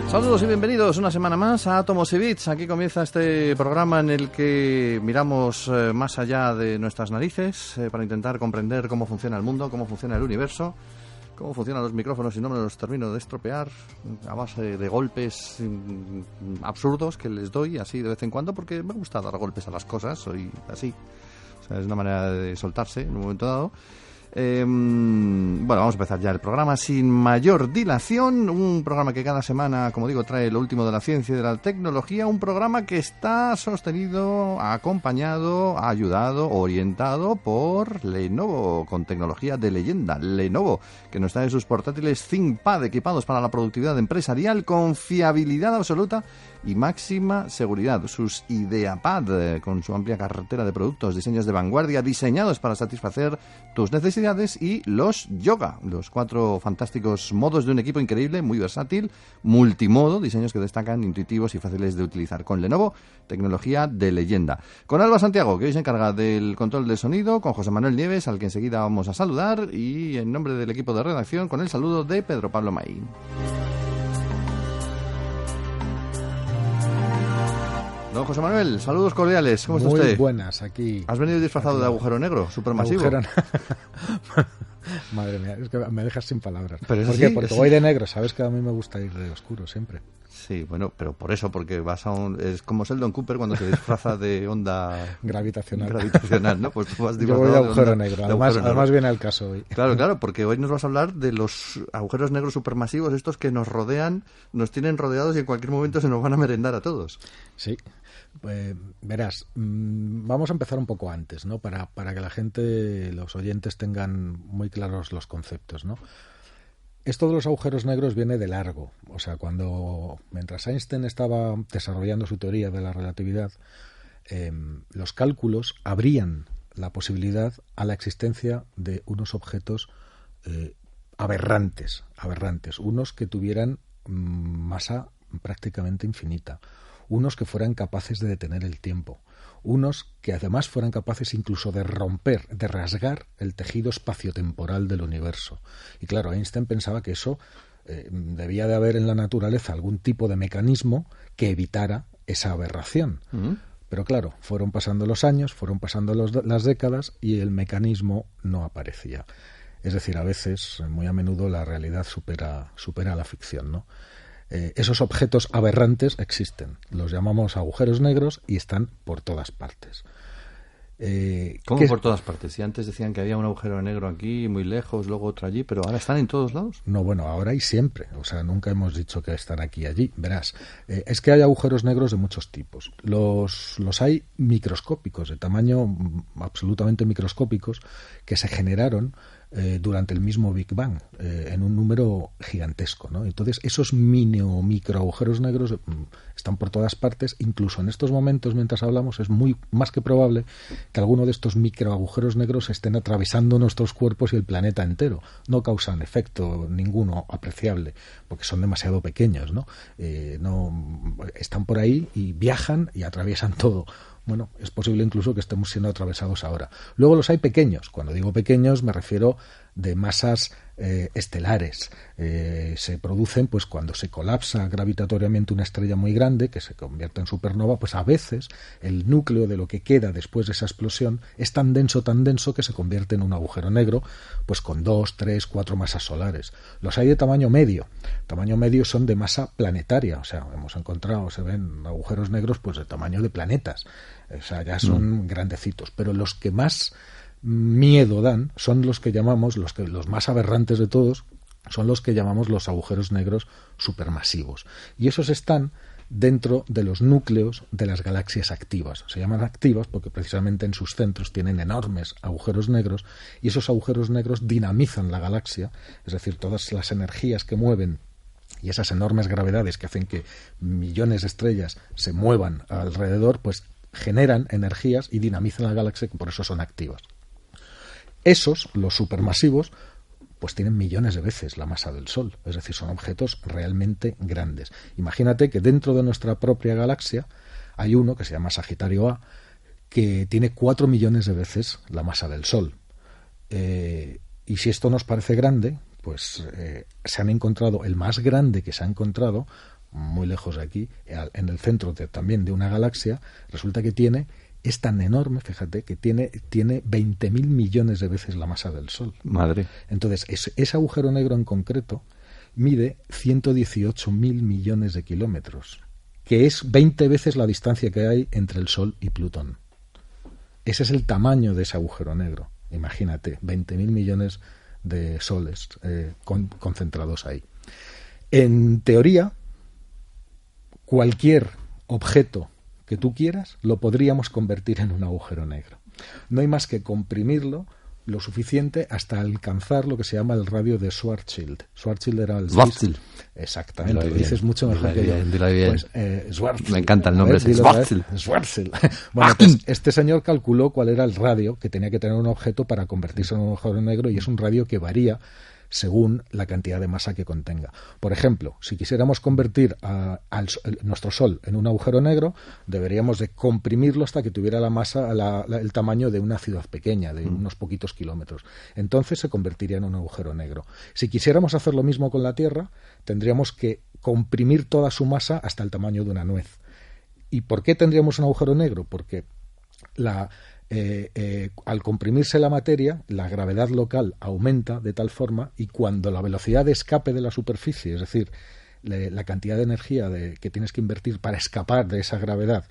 Saludos y bienvenidos una semana más a Átomos y Bits. Aquí comienza este programa en el que miramos más allá de nuestras narices para intentar comprender cómo funciona el mundo, cómo funciona el universo, cómo funcionan los micrófonos y no me los termino de estropear a base de golpes absurdos que les doy así de vez en cuando porque me gusta dar golpes a las cosas, soy así. O sea, es una manera de soltarse en un momento dado. Bueno, vamos a empezar ya el programa sin mayor dilación. Un programa que cada semana, como digo, trae lo último de la ciencia y de la tecnología. Un programa que está sostenido, acompañado, ayudado, orientado por Lenovo, con tecnología de leyenda. Lenovo, que nos trae sus portátiles ThinkPad equipados para la productividad empresarial con fiabilidad absoluta y máxima seguridad. Sus IdeaPad, con su amplia cartera de productos, diseños de vanguardia diseñados para satisfacer tus necesidades, y los Yoga, los 4 fantásticos modos de un equipo increíble, muy versátil, multimodo, diseños que destacan, intuitivos y fáciles de utilizar. Con Lenovo, tecnología de leyenda. Con Alba Santiago, que hoy se encarga del control del sonido, con José Manuel Nieves, al que enseguida vamos a saludar, y en nombre del equipo de redacción, con el saludo de Pedro Pablo May. Don José Manuel, saludos cordiales. ¿Cómo está usted? Muy buenas, aquí. ¿Has venido disfrazado de agujero negro, supermasivo? Madre mía, es que me dejas sin palabras. ¿Pero ¿Por qué? Porque voy de negro, sabes que a mí me gusta ir de oscuro siempre. Sí, bueno, pero por eso, porque vas a es como Sheldon Cooper cuando se disfraza de onda gravitacional, ¿no? Pues tú vas disfrazado. Yo voy de agujero negro, además viene al caso hoy. Claro, porque hoy nos vas a hablar de los agujeros negros supermasivos, estos que nos rodean, nos tienen rodeados y en cualquier momento se nos van a merendar a todos. Sí. Verás, vamos a empezar un poco antes, ¿no? Para que la gente, los oyentes, tengan muy claros los conceptos, ¿no? Esto de los agujeros negros viene de largo. O sea, mientras Einstein estaba desarrollando su teoría de la relatividad, los cálculos abrían la posibilidad a la existencia de unos objetos aberrantes, unos que tuvieran masa prácticamente infinita, unos que fueran capaces de detener el tiempo, unos que además fueran capaces incluso de romper, de rasgar el tejido espaciotemporal del universo. Y claro, Einstein pensaba que eso debía de haber en la naturaleza algún tipo de mecanismo que evitara esa aberración. Pero claro, fueron pasando los años, fueron pasando las décadas y el mecanismo no aparecía. Es decir, a veces, muy a menudo, la realidad supera la ficción, ¿no? Esos objetos aberrantes existen, los llamamos agujeros negros y están por todas partes. ¿Cómo por todas partes? Si antes decían que había un agujero negro aquí, muy lejos, luego otro allí, pero ahora están en todos lados. No, bueno, ahora y siempre. O sea, nunca hemos dicho que están aquí y allí. Verás, es que hay agujeros negros de muchos tipos. Los hay microscópicos, de tamaño absolutamente microscópicos, que se generaron durante el mismo Big Bang, en un número gigantesco, ¿no? Entonces, esos mini o micro agujeros negros están por todas partes. Incluso en estos momentos, mientras hablamos, es muy más que probable que alguno de estos micro agujeros negros estén atravesando nuestros cuerpos y el planeta entero. No causan efecto ninguno apreciable, porque son demasiado pequeños, ¿no? Están por ahí y viajan y atraviesan todo. Bueno, es posible incluso que estemos siendo atravesados ahora. Luego los hay pequeños. Cuando digo pequeños me refiero de masas estelares. Se producen pues cuando se colapsa gravitatoriamente una estrella muy grande que se convierte en supernova, pues a veces el núcleo de lo que queda después de esa explosión es tan denso que se convierte en un agujero negro, pues con 2, 3, 4 masas solares. Los hay de tamaño medio. Tamaño medio son de masa planetaria. O sea, hemos encontrado, se ven agujeros negros pues de tamaño de planetas. O sea, ya son grandecitos. Pero los que más miedo dan son los que llamamos, los más aberrantes de todos, son los que llamamos los agujeros negros supermasivos. Y esos están dentro de los núcleos de las galaxias activas. Se llaman activas porque precisamente en sus centros tienen enormes agujeros negros y esos agujeros negros dinamizan la galaxia, es decir, todas las energías que mueven y esas enormes gravedades que hacen que millones de estrellas se muevan alrededor, pues generan energías y dinamizan la galaxia, que por eso son activas. Esos, los supermasivos, pues tienen millones de veces la masa del Sol, es decir, son objetos realmente grandes. Imagínate que dentro de nuestra propia galaxia hay uno que se llama Sagitario A, que tiene 4 millones de veces la masa del Sol. Y si esto nos parece grande, pues se han encontrado, el más grande que se ha encontrado, muy lejos de aquí, en el centro también de una galaxia, resulta que es tan enorme, fíjate, que tiene 20.000 millones de veces la masa del Sol. Madre. Entonces, ese agujero negro en concreto mide 118.000 millones de kilómetros, que es 20 veces la distancia que hay entre el Sol y Plutón. Ese es el tamaño de ese agujero negro. Imagínate, 20.000 millones de soles concentrados ahí. En teoría, cualquier objeto que tú quieras lo podríamos convertir en un agujero negro. No hay más que comprimirlo lo suficiente hasta alcanzar lo que se llama el radio de Schwarzschild. Schwarzschild era el... Schwarzschild. Exactamente, lo dices mucho mejor que yo. Pues, Schwarzschild. Me encanta el nombre. Schwarzschild. Bueno, pues este señor calculó cuál era el radio que tenía que tener un objeto para convertirse en un agujero negro, y es un radio que varía según la cantidad de masa que contenga. Por ejemplo, si quisiéramos convertir nuestro Sol en un agujero negro, deberíamos de comprimirlo hasta que tuviera la masa, el tamaño de una ciudad pequeña, de unos poquitos kilómetros. Entonces se convertiría en un agujero negro. Si quisiéramos hacer lo mismo con la Tierra, tendríamos que comprimir toda su masa hasta el tamaño de una nuez. ¿Y por qué tendríamos un agujero negro? Porque al comprimirse la materia, la gravedad local aumenta de tal forma, y cuando la velocidad de escape de la superficie, es decir, la cantidad de energía que tienes que invertir para escapar de esa gravedad,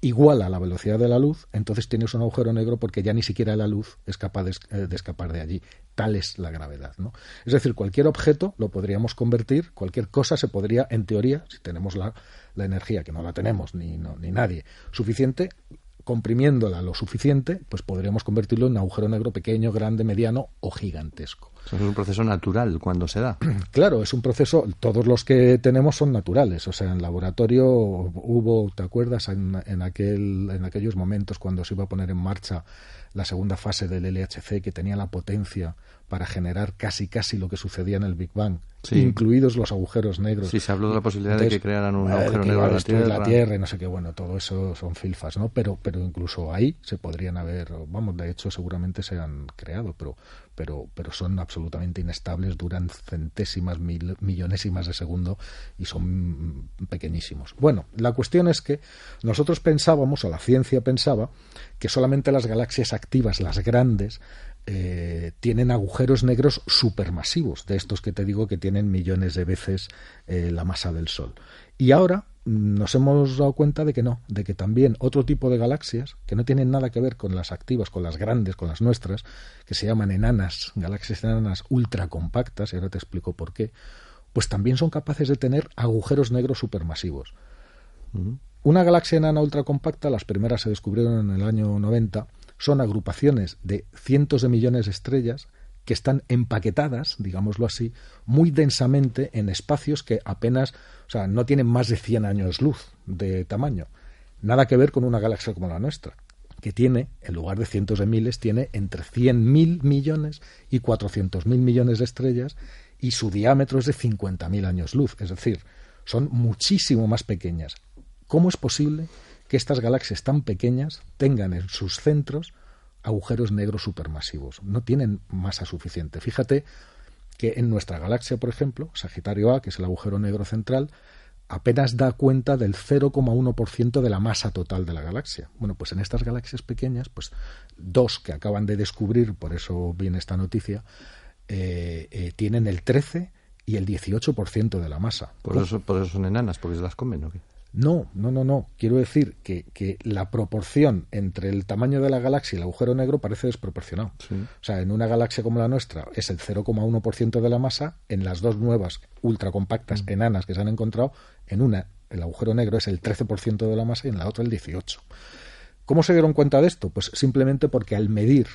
iguala a la velocidad de la luz, entonces tienes un agujero negro, porque ya ni siquiera la luz es capaz de escapar de allí. Tal es la gravedad, ¿no? Es decir, cualquier objeto lo podríamos convertir, cualquier cosa se podría, en teoría, si tenemos la energía, que no la tenemos ni nadie, suficiente, comprimiéndola lo suficiente, pues podríamos convertirlo en un agujero negro pequeño, grande, mediano o gigantesco. Eso es un proceso natural cuando se da. Claro, es un proceso, todos los que tenemos son naturales. O sea, en laboratorio hubo, ¿te acuerdas? En aquellos momentos cuando se iba a poner en marcha la segunda fase del LHC, que tenía la potencia para generar casi lo que sucedía en el Big Bang, sí, incluidos los agujeros negros. Sí, se habló de la posibilidad de que crearan un agujero negro en la Tierra y no sé qué, bueno, todo eso son filfas, ¿no? Pero incluso ahí se podrían haber, vamos, de hecho seguramente se han creado, pero son absolutamente inestables, duran centésimas, millonésimas de segundo y son pequeñísimos. Bueno, la cuestión es que nosotros pensábamos, o la ciencia pensaba, que solamente las galaxias activas, las grandes, tienen agujeros negros supermasivos, de estos que te digo que tienen millones de veces la masa del Sol. Y ahora nos hemos dado cuenta de que no, de que también otro tipo de galaxias, que no tienen nada que ver con las activas, con las grandes, con las nuestras, que se llaman enanas, galaxias enanas ultracompactas, y ahora te explico por qué, pues también son capaces de tener agujeros negros supermasivos. Una galaxia enana ultracompacta, las primeras se descubrieron en el año 90, son agrupaciones de cientos de millones de estrellas que están empaquetadas, digámoslo así, muy densamente en espacios que apenas, o sea, no tienen más de 100 años luz de tamaño. Nada que ver con una galaxia como la nuestra, que tiene, en lugar de cientos de miles, tiene entre 100.000 millones y 400.000 millones de estrellas, y su diámetro es de 50.000 años luz, es decir, son muchísimo más pequeñas. ¿Cómo es posible que estas galaxias tan pequeñas tengan en sus centros agujeros negros supermasivos? No tienen masa suficiente. Fíjate que en nuestra galaxia, por ejemplo, Sagitario A, que es el agujero negro central, apenas da cuenta del 0,1% de la masa total de la galaxia. Bueno, pues en estas galaxias pequeñas, pues dos que acaban de descubrir, por eso viene esta noticia, tienen el 13 y el 18% de la masa. Por eso son enanas, porque se las comen, ¿no? No. Quiero decir que la proporción entre el tamaño de la galaxia y el agujero negro parece desproporcionado. Sí. O sea, en una galaxia como la nuestra es el 0,1% de la masa, en las dos nuevas ultracompactas enanas que se han encontrado, en una el agujero negro es el 13% de la masa y en la otra el 18%. ¿Cómo se dieron cuenta de esto? Pues simplemente porque al medir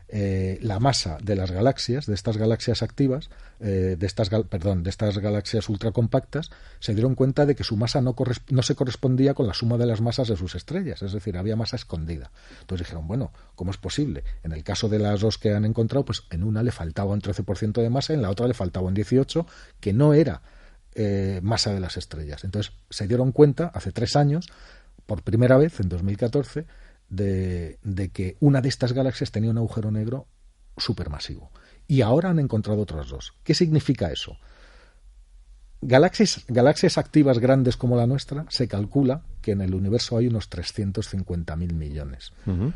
la masa de las galaxias, de estas galaxias activas, de estas galaxias ultracompactas, se dieron cuenta de que su masa no se correspondía con la suma de las masas de sus estrellas, es decir, había masa escondida. Entonces dijeron, bueno, ¿cómo es posible? En el caso de las dos que han encontrado, pues en una le faltaba un 13% de masa, en la otra le faltaba un 18%, que no era masa de las estrellas. Entonces se dieron cuenta hace 3 años, por primera vez, en 2014, de que una de estas galaxias tenía un agujero negro supermasivo. Y ahora han encontrado otras dos. ¿Qué significa eso? Galaxias activas grandes como la nuestra, se calcula que en el universo hay unos 350.000 millones. Uh-huh.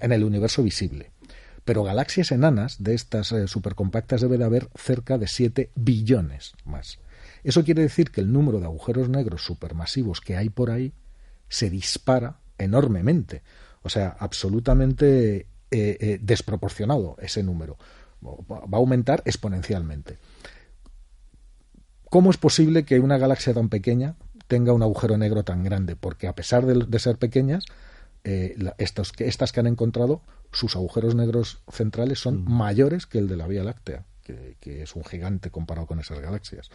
En el universo visible. Pero galaxias enanas, de estas supercompactas, debe de haber cerca de 7 billones más. Eso quiere decir que el número de agujeros negros supermasivos que hay por ahí se dispara enormemente. O sea, absolutamente desproporcionado ese número. Va a aumentar exponencialmente. ¿Cómo es posible que una galaxia tan pequeña tenga un agujero negro tan grande? Porque a pesar de ser pequeñas, estas que han encontrado, sus agujeros negros centrales son mayores que el de la Vía Láctea, que es un gigante comparado con esas galaxias.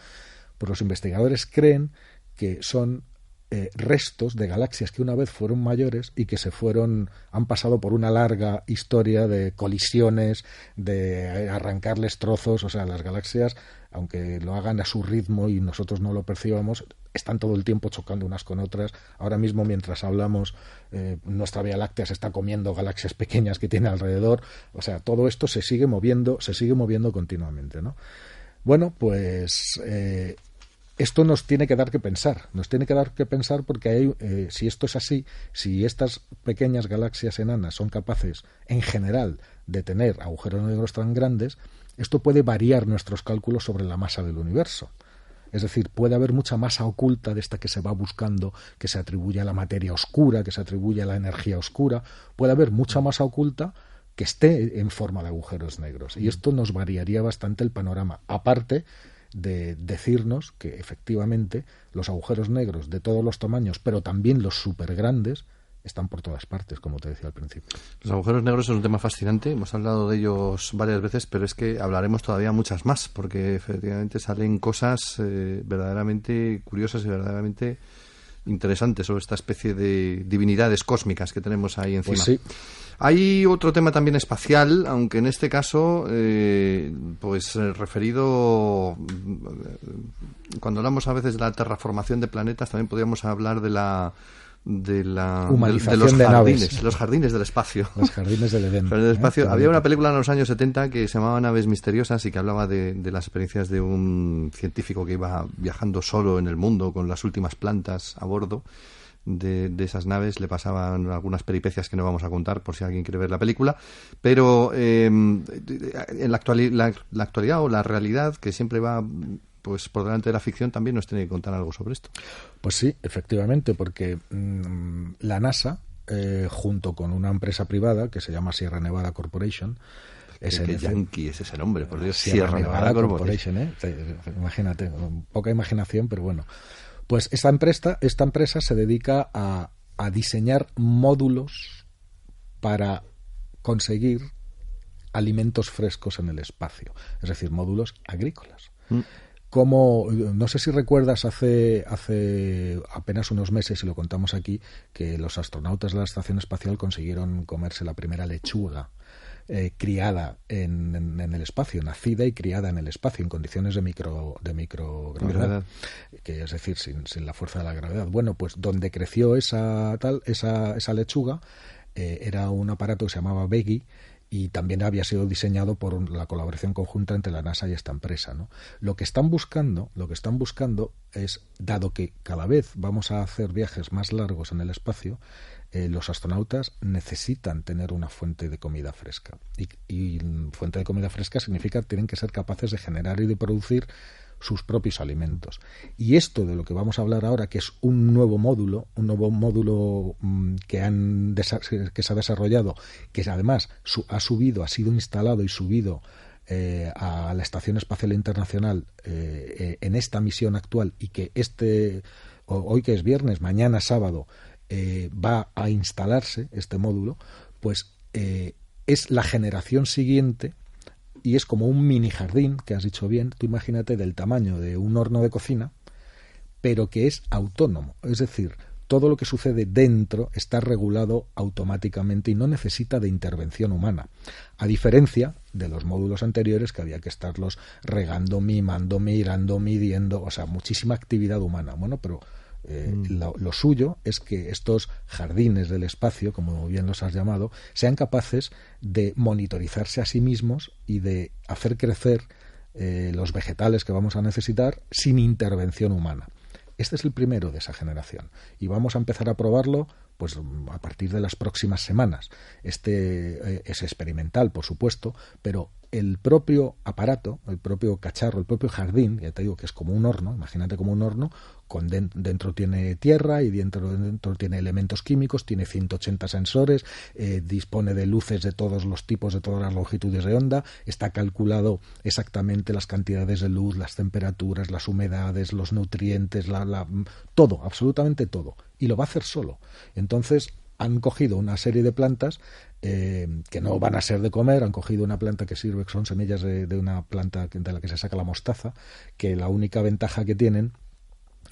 Pues los investigadores creen que son restos de galaxias que una vez fueron mayores y que han pasado por una larga historia de colisiones, de arrancarles trozos. O sea, las galaxias, aunque lo hagan a su ritmo y nosotros no lo percibamos, están todo el tiempo chocando unas con otras. Ahora mismo, mientras hablamos, nuestra Vía Láctea se está comiendo galaxias pequeñas que tiene alrededor. O sea, todo esto se sigue moviendo continuamente, ¿no? Bueno, pues esto nos tiene que dar que pensar. Nos tiene que dar que pensar porque si esto es así, si estas pequeñas galaxias enanas son capaces, en general, de tener agujeros negros tan grandes, esto puede variar nuestros cálculos sobre la masa del universo. Es decir, puede haber mucha masa oculta de esta que se va buscando, que se atribuye a la materia oscura, que se atribuye a la energía oscura. Puede haber mucha masa oculta que esté en forma de agujeros negros. Y esto nos variaría bastante el panorama. Aparte de decirnos que efectivamente los agujeros negros de todos los tamaños, pero también los supergrandes, están por todas partes, como te decía al principio. Los agujeros negros es un tema fascinante, hemos hablado de ellos varias veces, pero es que hablaremos todavía muchas más, porque efectivamente salen cosas verdaderamente curiosas y verdaderamente interesantes sobre esta especie de divinidades cósmicas que tenemos ahí encima. Pues sí. Hay otro tema también espacial, aunque en este caso, referido, cuando hablamos a veces de la terraformación de planetas, también podríamos hablar de humanización de naves. Los jardines del espacio. Los jardines del Edén. Del espacio. Había una película en los años 70 que se llamaba Naves Misteriosas y que hablaba de las experiencias de un científico que iba viajando solo en el mundo con las últimas plantas a bordo de esas naves. Le pasaban algunas peripecias que no vamos a contar por si alguien quiere ver la película, pero en la actualidad o la realidad, que siempre va pues por delante de la ficción, también nos tiene que contar algo sobre esto. Pues sí, efectivamente, porque la NASA, junto con una empresa privada que se llama Sierra Nevada Corporation, que yankee es ese nombre, por Dios. Sierra Nevada Corporation, imagínate, poca imaginación, pero bueno. Pues esta empresa se dedica a diseñar módulos para conseguir alimentos frescos en el espacio, es decir, módulos agrícolas. Como, no sé si recuerdas, hace apenas unos meses, y lo contamos aquí, que los astronautas de la Estación Espacial consiguieron comerse la primera lechuga criada en el espacio, nacida y criada en el espacio en condiciones de microgravedad, que es decir, sin la fuerza de la gravedad. Bueno, pues donde creció esa lechuga era un aparato que se llamaba Veggie, y también había sido diseñado por la colaboración conjunta entre la NASA y esta empresa, ¿no? Lo que están buscando es, dado que cada vez vamos a hacer viajes más largos en el espacio, los astronautas necesitan tener una fuente de comida fresca. Y fuente de comida fresca significa que tienen que ser capaces de generar y de producir sus propios alimentos. Y esto de lo que vamos a hablar ahora, que es un nuevo módulo que se ha desarrollado, que además ha sido instalado y subido a la Estación Espacial Internacional en esta misión actual, y que hoy que es viernes, mañana sábado, va a instalarse este módulo, pues es la generación siguiente. Y es como un mini jardín, que has dicho bien, tú imagínate, del tamaño de un horno de cocina, pero que es autónomo. Es decir, todo lo que sucede dentro está regulado automáticamente y no necesita de intervención humana. A diferencia de los módulos anteriores, que había que estarlos regando, mimando, mirando, midiendo, o sea, muchísima actividad humana. Bueno, pero lo suyo es que estos jardines del espacio, como bien los has llamado, sean capaces de monitorizarse a sí mismos y de hacer crecer los vegetales que vamos a necesitar sin intervención humana. Este es el primero de esa generación y vamos a empezar a probarlo pues a partir de las próximas semanas. Este es experimental, por supuesto, pero el propio aparato, el propio cacharro, el propio jardín, ya te digo que es como un horno, imagínate como un horno, dentro tiene tierra y dentro tiene elementos químicos, tiene 180 sensores, dispone de luces de todos los tipos, de todas las longitudes de onda, está calculado exactamente las cantidades de luz, las temperaturas, las humedades, los nutrientes, todo, absolutamente todo, y lo va a hacer solo. Entonces han cogido una serie de plantas que no van a ser de comer, han cogido una planta que sirve, son semillas de una planta de la que se saca la mostaza, que la única ventaja que tienen,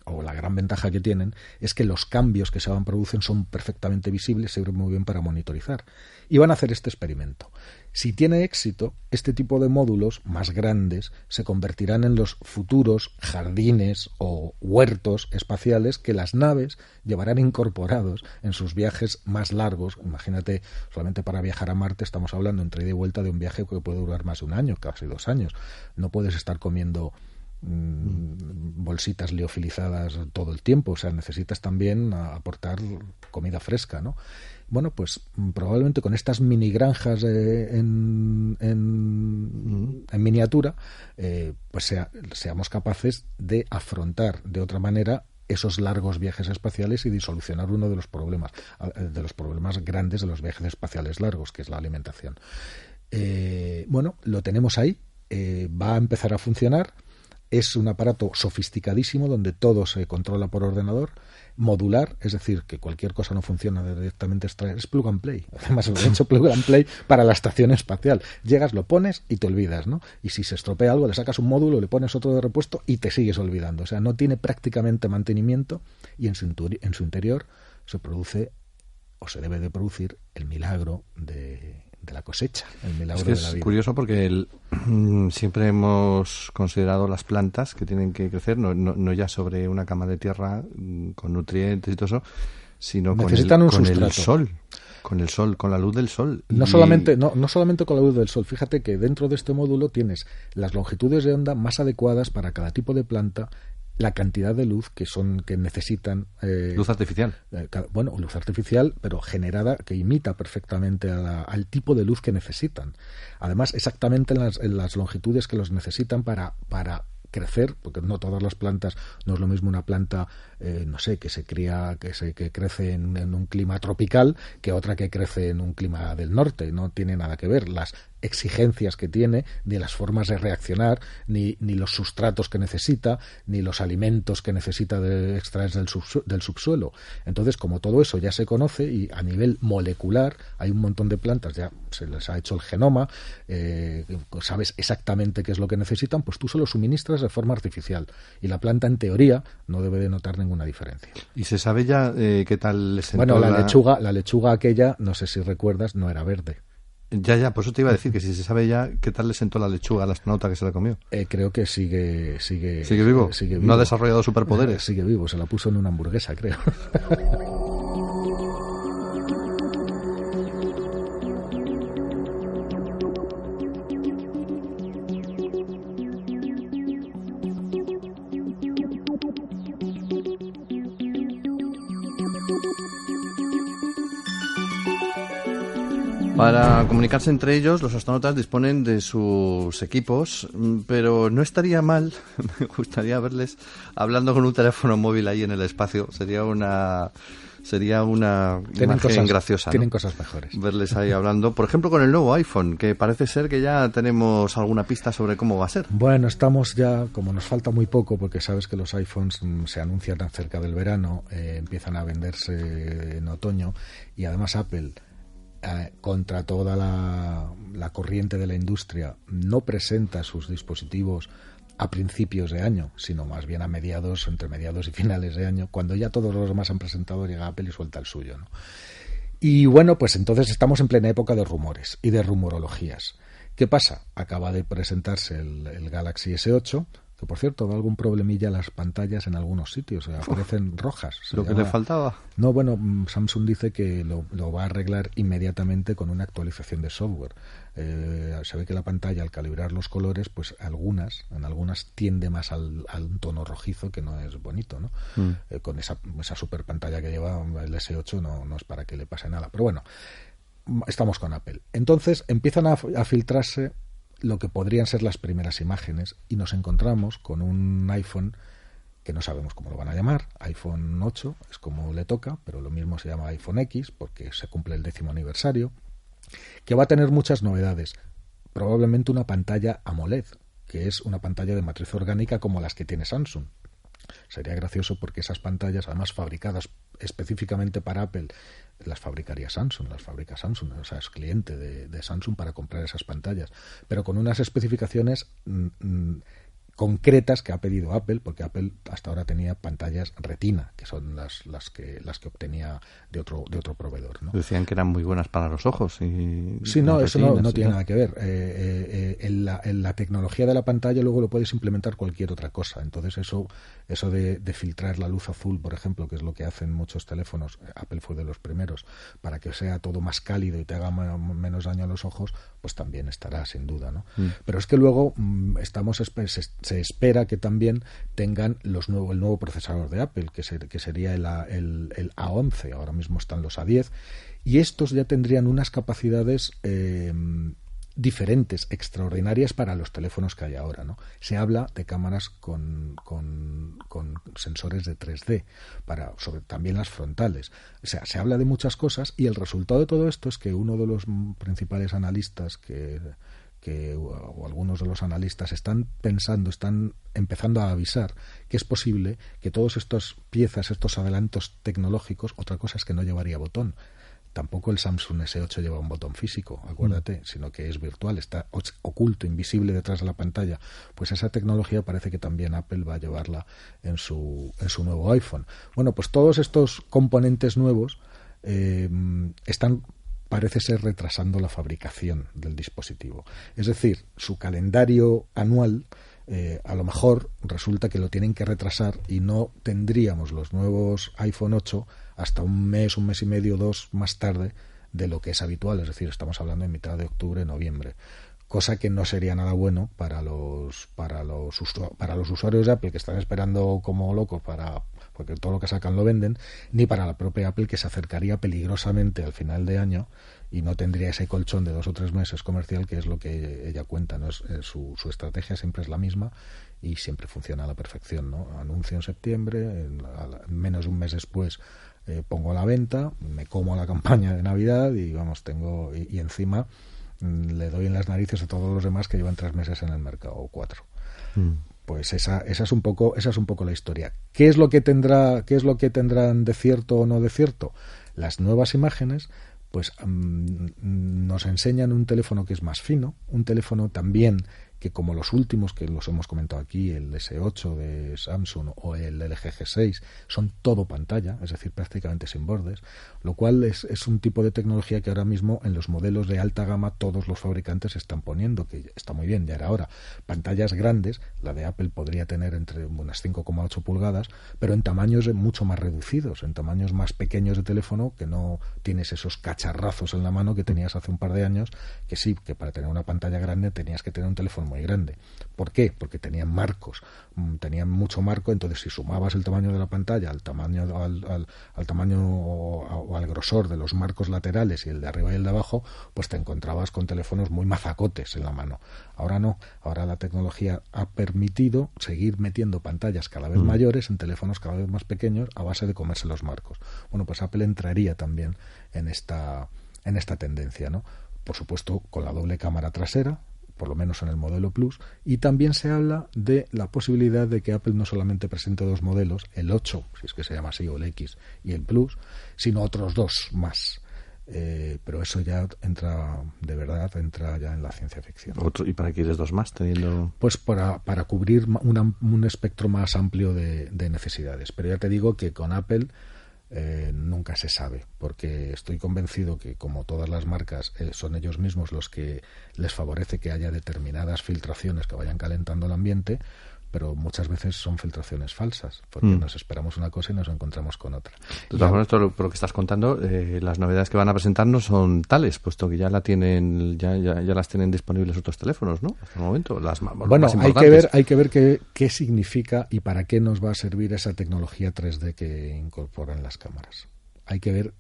o la gran ventaja que tienen, es que los cambios que se producen son perfectamente visibles, sirven muy bien para monitorizar. Y van a hacer este experimento. Si tiene éxito, este tipo de módulos más grandes se convertirán en los futuros jardines o huertos espaciales que las naves llevarán incorporados en sus viajes más largos. Imagínate, solamente para viajar a Marte estamos hablando entre ida y vuelta de un viaje que puede durar más de un año, casi 2 años. No puedes estar comiendo bolsitas liofilizadas todo el tiempo, o sea, necesitas también aportar comida fresca, ¿no? Bueno, pues probablemente con estas mini granjas en miniatura, pues seamos capaces de afrontar de otra manera esos largos viajes espaciales y de solucionar uno de los problemas grandes de los viajes espaciales largos, que es la alimentación. Bueno, lo tenemos ahí, va a empezar a funcionar. Es un aparato sofisticadísimo donde todo se controla por ordenador, modular, es decir, que cualquier cosa no funciona directamente, es plug and play. Además, lo he hecho plug and play para la estación espacial. Llegas, lo pones y te olvidas, ¿no? Y si se estropea algo, le sacas un módulo, le pones otro de repuesto y te sigues olvidando. O sea, no tiene prácticamente mantenimiento y en su interior se produce o se debe de producir el milagro de la cosecha, el milagro de la vida. Es curioso porque siempre hemos considerado las plantas que tienen que crecer no ya sobre una cama de tierra con nutrientes y todo eso, sino con el sol. Con el sol, con la luz del sol. No solamente con la luz del sol. Fíjate que dentro de este módulo tienes las longitudes de onda más adecuadas para cada tipo de planta, la cantidad de luz que necesitan. Luz artificial. Luz artificial, pero generada, que imita perfectamente al tipo de luz que necesitan. Además, exactamente en las longitudes que los necesitan para crecer, porque no todas las plantas, no es lo mismo una planta, que crece en un clima tropical que otra que crece en un clima del norte. No tiene nada que ver las exigencias que tiene, ni las formas de reaccionar, ni los sustratos que necesita, ni los alimentos que necesita de extraer del subsuelo. Entonces, como todo eso ya se conoce y a nivel molecular hay un montón de plantas, ya se les ha hecho el genoma, sabes exactamente qué es lo que necesitan, pues tú se lo suministras de forma artificial y la planta en teoría no debe de notar ninguna diferencia. ¿Y se sabe ya qué tal les sentó? Bueno, la lechuga aquella, no sé si recuerdas, no era verde. Ya, por eso te iba a decir que si se sabe ya qué tal le sentó la lechuga al astronauta que se la comió. Creo que sigue vivo. No ha desarrollado superpoderes. Sigue vivo, se la puso en una hamburguesa, creo. Para comunicarse entre ellos, los astronautas disponen de sus equipos, pero no estaría mal, me gustaría verles hablando con un teléfono móvil ahí en el espacio. Sería una imagen graciosa, ¿no? Tienen cosas mejores. Verles ahí hablando, por ejemplo, con el nuevo iPhone, que parece ser que ya tenemos alguna pista sobre cómo va a ser. Bueno, estamos ya, como nos falta muy poco, porque sabes que los iPhones se anuncian cerca del verano, empiezan a venderse en otoño, y además Apple, contra toda la corriente de la industria, no presenta sus dispositivos a principios de año, sino más bien entre mediados y finales de año. Cuando ya todos los demás han presentado, llega Apple y suelta el suyo, ¿no? Y bueno, pues entonces estamos en plena época de rumores y de rumorologías. ¿Qué pasa? Acaba de presentarse el Galaxy S8, que por cierto da algún problemilla las pantallas en algunos sitios, aparecen rojas. Lo que le faltaba. No, bueno, Samsung dice que lo va a arreglar inmediatamente con una actualización de software. Se ve que la pantalla, al calibrar los colores, pues en algunas tiende más a un tono rojizo, que no es bonito, ¿no? Con esa super pantalla que lleva el S8 no es para que le pase nada. Pero bueno, estamos con Apple. Entonces empiezan a filtrarse lo que podrían ser las primeras imágenes y nos encontramos con un iPhone que no sabemos cómo lo van a llamar, iPhone 8 es como le toca, pero lo mismo se llama iPhone X porque se cumple el 10º aniversario, que va a tener muchas novedades, probablemente una pantalla AMOLED, que es una pantalla de matriz orgánica como las que tiene Samsung. Sería gracioso porque esas pantallas, además fabricadas específicamente para Apple, las fabricaría Samsung, las fabrica Samsung, o sea, es cliente de Samsung para comprar esas pantallas, pero con unas especificaciones concretas que ha pedido Apple, porque Apple hasta ahora tenía pantallas Retina, que son las que obtenía de otro proveedor, ¿no? Decían que eran muy buenas para los ojos. Sí, no, eso no tiene nada que ver. En la tecnología de la pantalla luego lo puedes implementar cualquier otra cosa. Entonces eso de filtrar la luz azul, por ejemplo, que es lo que hacen muchos teléfonos, Apple fue de los primeros, para que sea todo más cálido y te haga menos daño a los ojos, pues también estará sin duda, ¿no? Pero es que luego se espera que también tengan el nuevo procesador de Apple, que sería el A11, ahora mismo están los A10, y estos ya tendrían unas capacidades diferentes, extraordinarias para los teléfonos que hay ahora, ¿no? Se habla de cámaras con sensores de 3D, sobre también las frontales. O sea, se habla de muchas cosas y el resultado de todo esto es que uno de los principales analistas o algunos de los analistas están empezando a avisar que es posible que todas estas piezas, estos adelantos tecnológicos, otra cosa es que no llevaría botón. Tampoco el Samsung S8 lleva un botón físico, acuérdate, sino que es virtual, está oculto, invisible detrás de la pantalla. Pues esa tecnología parece que también Apple va a llevarla en su nuevo iPhone. Bueno, pues todos estos componentes nuevos parece ser retrasando la fabricación del dispositivo. Es decir, su calendario anual a lo mejor resulta que lo tienen que retrasar y no tendríamos los nuevos iPhone 8 hasta un mes y medio, 2 más tarde de lo que es habitual. Es decir, estamos hablando en mitad de octubre, noviembre. Cosa que no sería nada bueno para los usuarios de Apple, que están esperando como locos porque todo lo que sacan lo venden, ni para la propia Apple, que se acercaría peligrosamente al final de año y no tendría ese colchón de 2 o 3 meses comercial, que es lo que ella cuenta, ¿no? Su estrategia siempre es la misma y siempre funciona a la perfección, ¿no? Anuncio en septiembre, menos de un mes después pongo a la venta, me como la campaña de Navidad y y encima le doy en las narices a todos los demás que llevan 3 meses en el mercado o 4. Pues esa es un poco la historia. ¿Qué es lo que tendrán de cierto o no de cierto? Las nuevas imágenes pues nos enseñan un teléfono que es más fino, un teléfono también que, como los últimos que los hemos comentado aquí, el S8 de Samsung o el LG G6, son todo pantalla, es decir, prácticamente sin bordes, lo cual es un tipo de tecnología que ahora mismo en los modelos de alta gama todos los fabricantes están poniendo, que está muy bien, ya era hora. Pantallas grandes, la de Apple podría tener entre unas 5,8 pulgadas, pero en tamaños mucho más reducidos, en tamaños más pequeños de teléfono, que no tienes esos cacharrazos en la mano que tenías hace un par de años, que sí, que para tener una pantalla grande tenías que tener un teléfono muy grande. ¿Por qué? Porque tenían marcos, tenían mucho marco, entonces si sumabas el tamaño de la pantalla al tamaño o al grosor de los marcos laterales y el de arriba y el de abajo, pues te encontrabas con teléfonos muy mazacotes en la mano. Ahora no, ahora la tecnología ha permitido seguir metiendo pantallas cada vez mayores en teléfonos cada vez más pequeños a base de comerse los marcos. Bueno, pues Apple entraría también en esta tendencia, ¿no? Por supuesto, con la doble cámara trasera, por lo menos en el modelo Plus, y también se habla de la posibilidad de que Apple no solamente presente 2 modelos, el 8, si es que se llama así, o el X y el Plus, sino otros 2 más. Pero eso ya entra ya en la ciencia ficción. ¿Y para qué quieres 2 más teniendo? Pues para cubrir un espectro más amplio de necesidades. Pero ya te digo que con Apple nunca se sabe, porque estoy convencido que, como todas las marcas, son ellos mismos los que les favorece que haya determinadas filtraciones que vayan calentando el ambiente, pero muchas veces son filtraciones falsas, porque nos esperamos una cosa y nos encontramos con otra. De todas formas, todo lo que estás contando, las novedades que van a presentar no son tales, puesto que ya las tienen disponibles otros teléfonos, ¿no? Hasta el momento, bueno, hay que ver qué significa y para qué nos va a servir esa tecnología 3D que incorporan las cámaras. Hay que ver,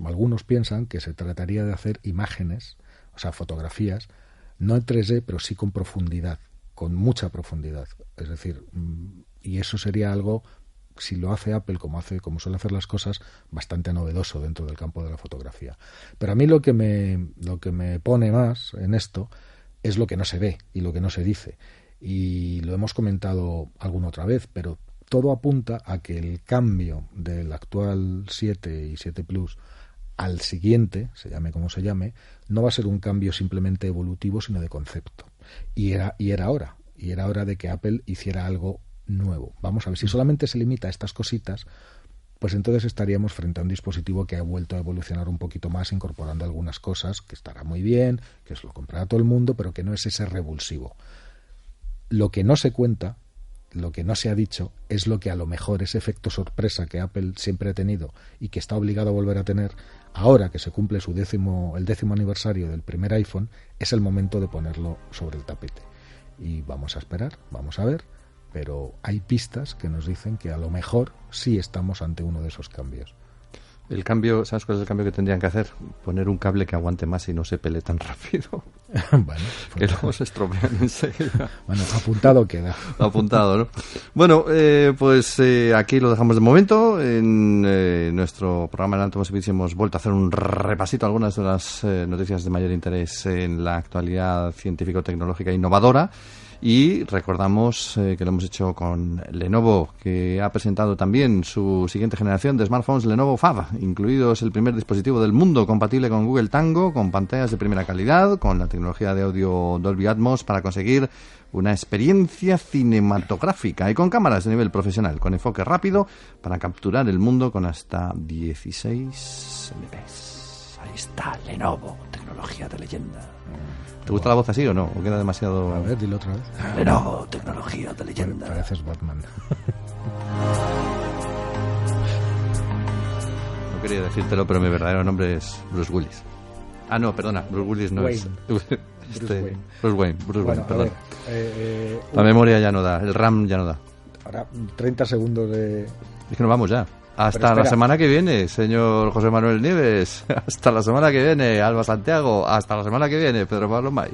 algunos piensan que se trataría de hacer imágenes, o sea, fotografías, no en 3D, pero sí con profundidad, con mucha profundidad. Es decir, y eso sería algo, si lo hace Apple como suele hacer las cosas, bastante novedoso dentro del campo de la fotografía. Pero a mí lo que me pone más en esto es lo que no se ve y lo que no se dice. Y lo hemos comentado alguna otra vez, pero todo apunta a que el cambio del actual 7 y 7 Plus al siguiente, se llame como se llame, no va a ser un cambio simplemente evolutivo, sino de concepto. Y era hora de que Apple hiciera algo nuevo. Vamos a ver, si solamente se limita a estas cositas, pues entonces estaríamos frente a un dispositivo que ha vuelto a evolucionar un poquito más, incorporando algunas cosas que estará muy bien, que lo comprará todo el mundo, pero que no es ese revulsivo. Lo que no se cuenta, lo que no se ha dicho, es lo que a lo mejor ese efecto sorpresa que Apple siempre ha tenido y que está obligado a volver a tener, ahora que se cumple el 10º aniversario del primer iPhone, es el momento de ponerlo sobre el tapete. Y vamos a esperar, vamos a ver, pero hay pistas que nos dicen que a lo mejor sí estamos ante uno de esos cambios. El cambio, ¿sabes cuál es el cambio que tendrían que hacer? Poner un cable que aguante más y no se pele tan rápido. Bueno, que luego se estropean enseguida. Bueno, apuntado queda. Apuntado, ¿no? Bueno, pues aquí lo dejamos de momento. En nuestro programa en Alto Servicio hemos vuelto a hacer un repasito a algunas de las noticias de mayor interés en la actualidad científico-tecnológica innovadora. Y recordamos que lo hemos hecho con Lenovo, que ha presentado también su siguiente generación de smartphones Lenovo Fab, incluidos el primer dispositivo del mundo compatible con Google Tango, con pantallas de primera calidad, con la tecnología de audio Dolby Atmos para conseguir una experiencia cinematográfica y con cámaras de nivel profesional, con enfoque rápido para capturar el mundo con hasta 16 MPs. Ahí está, Lenovo, tecnología de leyenda. ¿Te gusta la voz así o no? ¿O queda demasiado...? A ver, dilo otra vez. Lenovo, tecnología de leyenda. Pareces Batman. No quería decírtelo, pero mi verdadero nombre es Bruce Willis. Ah, no, perdona, Bruce Willis no Wayne. Bruce Wayne, perdón. Ver, la memoria ya no da, el RAM ya no da. Ahora, 30 segundos de... Es que nos vamos ya. Hasta la semana que viene, señor José Manuel Nieves. Hasta la semana que viene, Alba Santiago. Hasta la semana que viene, Pedro Pablo May.